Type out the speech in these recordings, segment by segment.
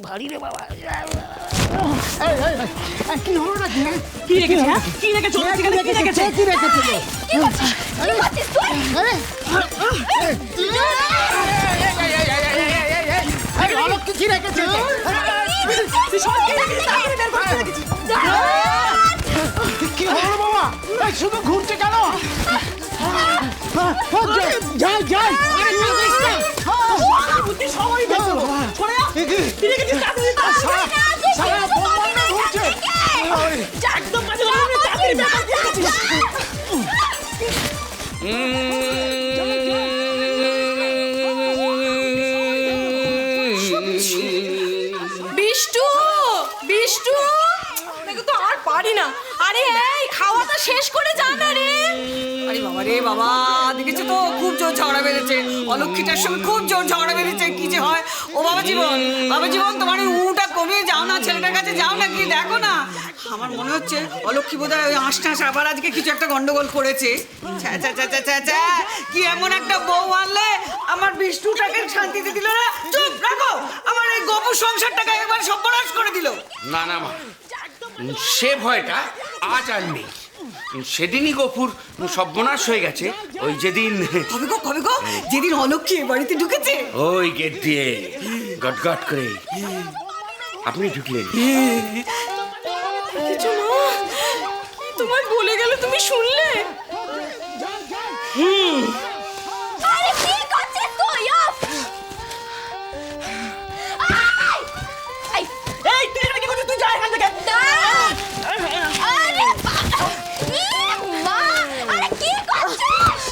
ভারী রে বাবা। কি হলো নাকি? কি রেখেছে? কি রেখেছে? কি রেখেছে? কি রেখেছিল? অলক্ষী কি রেখেছে? কি হলো বাবা? শুধু ঘুরছে কেন? যাই যাই। বিষ্টু, বিষ্টু, দেখো তো আর পারি না। আরে এই খাওয়াটা শেষ করে যা না রে। আরে বাবা রে বাবা, দেখেছো তো খুব জোর ঝগড়া বেঁধেছে। অলক্ষীটার সঙ্গে খুব জোর ঝগড়া বেঁধেছে। কি যে হয়। ও বাবা জীবন, বাবা জীবন, তোমার এই উটা কমিয়ে যাও না, ছেলেটার কাছে যাও না, কি দেখো না। আমার মনে হচ্ছে অলক্ষী বোধহয় ওই আঁশটাস আবার আজকে কিছু একটা গন্ডগোল করেছে। ছ্যা ছ্যা ছ্যা ছ্যা ছ্যা ছ্যা, কি এমন একটা বউ আনলে আমার বিষ্টুটাকে শান্তিতে দিল না। চুপ রাখো, আমার এই গোপু সংসারটাকে একবার সর্বনাশ করে দিল। না না মা, সে ভয়টা আজ আর নেই। সেদিনই গফুর সর্বনাশ হয়ে গেছে। ওই যেদিন কবে গো যেদিন অলক্ষী এ বাড়িতে ঢুকেছে, ওই গেট দিয়ে গট গট করে আপনি ঢুকলেন। কিছু না, তোমায় বলে গেল, তুমি শুনলে? আরে কি করছিস তুই? এই তুই এটা কি করছিস? তুই যা এখান থেকে। আরে মা, আরে কি করছিস?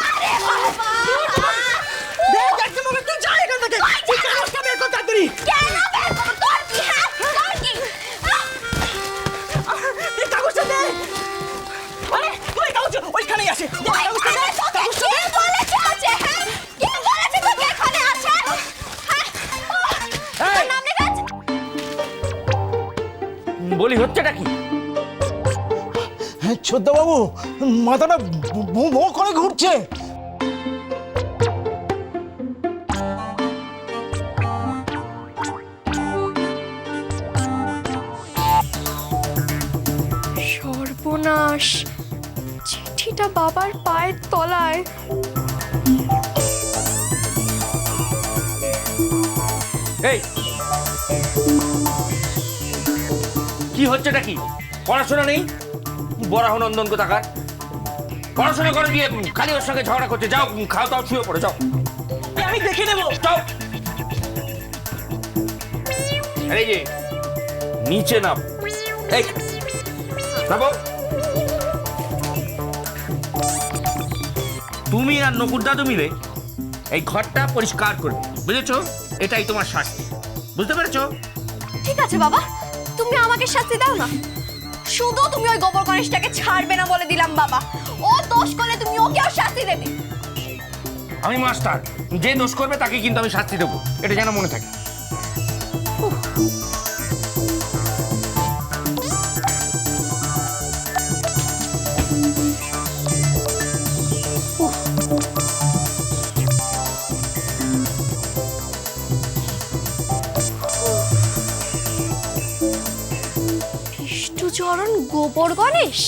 আরে বাবা, তুই যা এখান থেকে। তুই কাগজটা বের কর তাড়াতাড়ি। কেন বের করব? তোর কি হাত? তোর কি? এই কাগজটা দে। আরে তুই কাগজ ওইখানেই আছে। ওইখানে তোকে কে বলেছে আছে? হ্যাঁ, কে বলেছে তোকে এখানে আছে? হ্যাঁ, তোর নাম লেখা আছে? বলি হচ্ছেটা কি? ছোদ্দ বাবু, মাথাটা বো করে ঘুরছে। সর্বনাশ, চিঠিটা বাবার পায়ের তলায়। এই কি হচ্ছেটা কি? পড়াশোনা নেই? বরাহনন্দন কোথাকার, পড়াশোনা করে দিয়ে খালি ওর সঙ্গে ঝগড়া করছে। যাও খাও দাও, শুয়ে পড়ে যাও। আমি দেখে নেবো। যাও। এই যে নিচে নাম, এই নামো। তুমি আর নকুর দাদু মিলে এই ঘরটা পরিষ্কার করবে, বুঝেছো? এটাই তোমার শাস্তি, বুঝতে পেরেছো? ঠিক আছে বাবা, তুমি আমাকে শাস্তি দাও না। শুধু তুমি ওই গোবর গণেশটাকে ছাড়বে না বলে দিলাম বাবা। ও দোষ করলে তুমি ওকেও শাস্তি দেবে। আমি মাস্টার, যে দোষ করবে তাকে কিন্তু আমি শাস্তি দেবো, এটা যেন মনে থাকে। বিষ্টুচরণ গোবর গণেশ,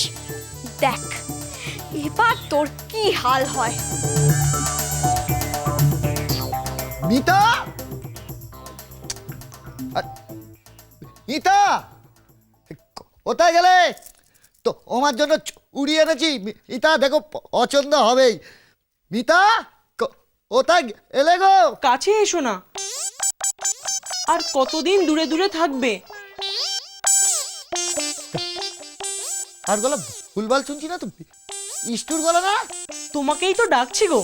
দেখ এবার তোর কি হাল হয়। মিতা, মিতা, কোথায় গেলে? তো আমার জন্য উড়িয়ে এনেছি। মিতা দেখো, পছন্দ হবেই। মিতা, কোথায় এলে গো? কাছে এসো না। আর কতদিন দূরে দূরে থাকবে? আর গলা ভুলভাল শুনছি না তো? ইস্টুর গলা না? তোমাকেই তো ডাকছি গো।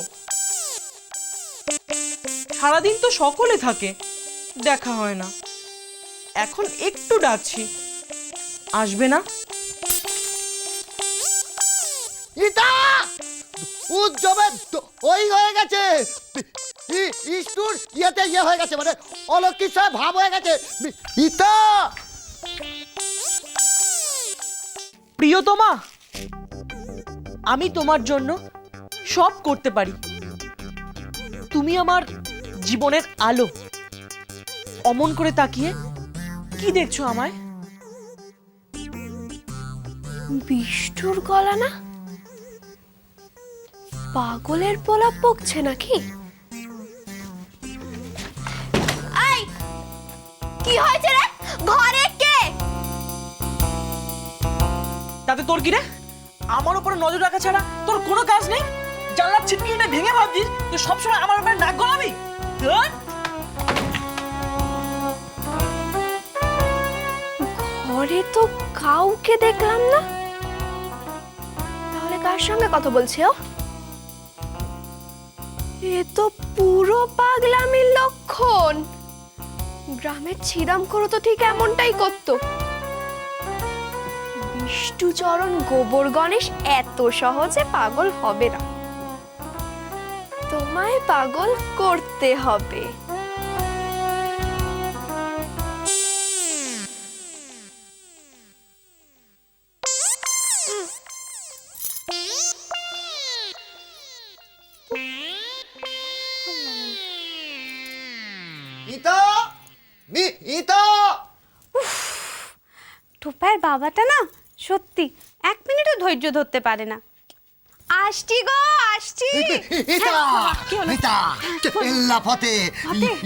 সারাদিন তো সকলে থাকে, দেখা হয় না। এখন একটু ডাকছি, আসবে না? মিতা, উজ্জবে ওই হয়ে গেছে। ইস্টুর ইয়েতে ইয়ে হয়ে গেছে, মানে অলক্ষিত সাহেব ভাব হয়ে গেছে। মিতা, প্রিয়তমা, আমি তোমার জন্য সব করতে পারি। তুমি আমার জীবনের আলো। অমন করে তাকিয়ে কি দেখছো আমায়? বিষ্টুর গলা না? পাগলের পোলা পকছে নাকি? এই, কি হয়েছে রে? ঘরে কে? তাতে তোর কি রে? আমার উপরে নজর রাখা ছাড়া তোর কোনো কাজ নেই? জানলার ছিটকিটা ভেঙে ভাবছিস যে সবসময় আমার উপরে নাক গলাবি? ঘরে তো কাউকে দেখলাম না, তাহলে কার সঙ্গে কথা বলছে ও? এ তো পুরো পাগলামির লক্ষণ। গ্রামের ছিদাম করো তো ঠিক এমনটাই করতো। বিষ্টুচরণ গোবর গণেশ এত সহজে পাগল হবে না, তোমায় পাগল করতে হবে। ইতো ইতো টোপার বাবাটা না সত্যি 1 মিনিটও ধৈর্য ধরতে পারে না। আসছি গো, আসছি। ইতা ইতা লাফতে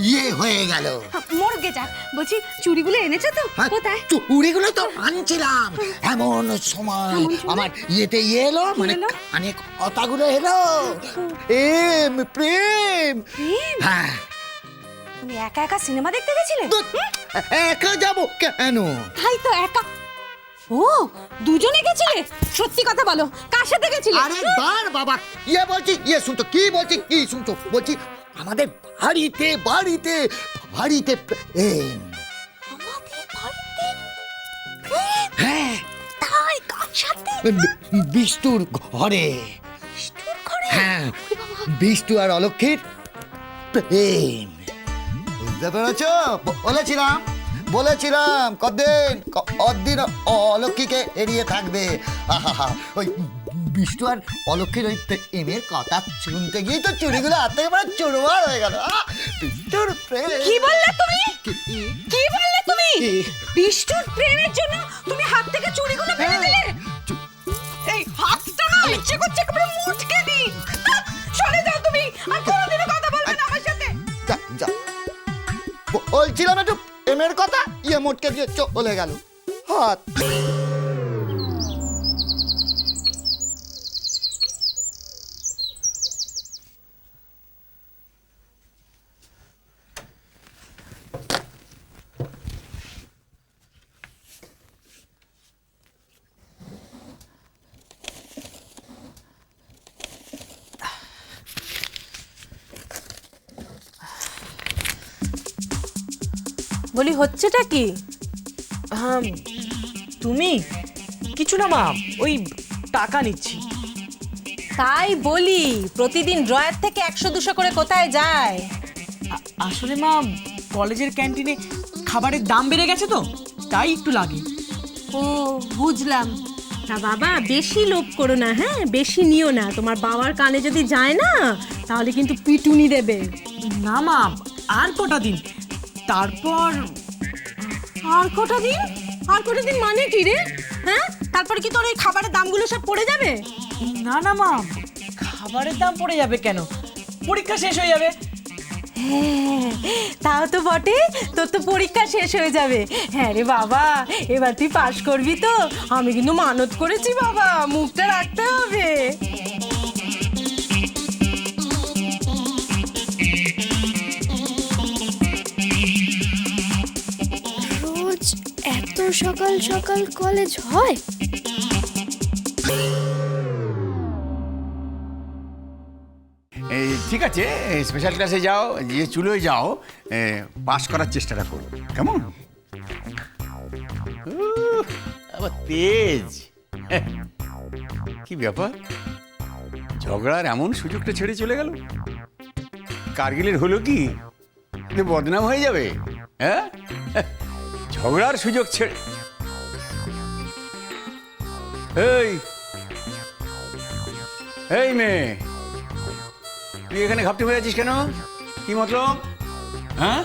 ইয়ে হয়ে গেল। মর্গে যাক। বলছি চুড়িগুলো এনেছো তো? কোথায়? চুড়িগুলো তো আনছিলাম, এমন সময় আমার ইয়েতে এলো, মানে অনেক কথাগুলো এলো। প্রেম প্রেম। হ্যাঁ, তুমি একা একা সিনেমা দেখতে গেছিলে? একা যাবো কেন? তাই তো, একা। ও, দুজনে গেছিলে? সত্যি কথা বলো, কার সাথে গেছিলে? আরে বার বাবা, ইয়ে বলছি, ইয়ে শুনতো, কি বলছি, কি শুনতো? বলছি আমাদের বাড়িতে বাড়িতে বাড়িতে প্রেম। আমাদের বাড়িতে? হ্যাঁ, তাই, কার সাথে? বিষ্টুর ঘরে। বিষ্টুর ঘরে? হ্যাঁ, বিষ্টু আর অলক্ষীর প্রেম। বুঝতে পেরেছো? বলেছিলাম কদিন অলক্ষীকে এড়িয়ে থাকবে। আহা, ওই বিষ্টু আর অলক্ষীর ওই প্রেমের কথা শুনতে গিয়ে তো চুড়িগুলো হাত থেকে মানে চুরমার হয়ে গেল। বিষ্টুর প্রেম। কি বললে তুমি? কি বললে তুমি? বিষ্টুর প্রেমের জন্য তুমি হাত থেকে চুড়িগুলো ফেলে দিলে? এই হাতটা না ইচ্ছে করছে একেবারে মুটকে দি। সরে যাও তুমি, আর কোনোদিনও কথা বলবে না আমার সাথে। যা বলছিলাম একটু প্রেমের কথা, ইয়ে মোটকে দিয়ে চলে গেল হাত। বলি হচ্ছেটা কি? হ্যাঁ, তুমি? কিছু না মা, ওই টাকা নিচ্ছি। তাই বলি, প্রতিদিন ড্রয়ার থেকে 100-200 করে কোথায় যায়? আসলে মা, কলেজের ক্যান্টিনে খাবারের দাম বেড়ে গেছে তো, তাই একটু লাগে। ও, বুঝলাম। তা বাবা, বেশি লোভ করো না, হ্যাঁ? বেশি নিও না, তোমার বাবার কানে যদি যায় না তাহলে কিন্তু পিটুনি দেবে। না মা, আর কটা দিন, তারপর। আর কটা দিন? আর কটা দিন মানে কি রে? হ্যাঁ, তারপর কি তোর এই খাবারের দামগুলো সব পড়ে যাবে? না না মা, খাবারের দাম পড়ে যাবে কেন? পরীক্ষা শেষ হয়ে যাবে। হ্যাঁ, তাও তো বটে, তোর তো পরীক্ষা শেষ হয়ে যাবে। হ্যাঁ রে বাবা, এবার তুই পাশ করবি তো? আমি কিন্তু মানত করেছি বাবা, মুখটা রাখতে হবে। রোজ এত সকাল সকাল কলেজ হয়? এই ঠিক আছে, স্পেশাল ক্লাসে যাও, যে চুলোয় যাও, পাস করার চেষ্টাটা করো, কেমন? আবার তেজ। কি ব্যাপার, ঝগড়ার এমন সুযোগটা ছেড়ে চলে গেল? কার্গিলের হলো কি, বদনাম হয়ে যাবে? হ্যাঁ, ঝগড়ার সুযোগ ছেড়ে। এই মেয়ে, তুই এখানে ঘাপটি হয়ে আছিস কেন? কি মতলব? হ্যাঁ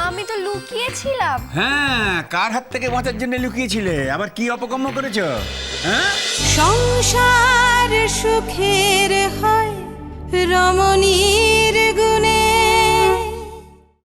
আমি তো লুকিয়েছিলাম। হ্যাঁ, কার হাত থেকে বাঁচার জন্য লুকিয়েছিলে? আবার কি অপকর্ম করেছো? হ্যাঁ, সংসার সুখের হয়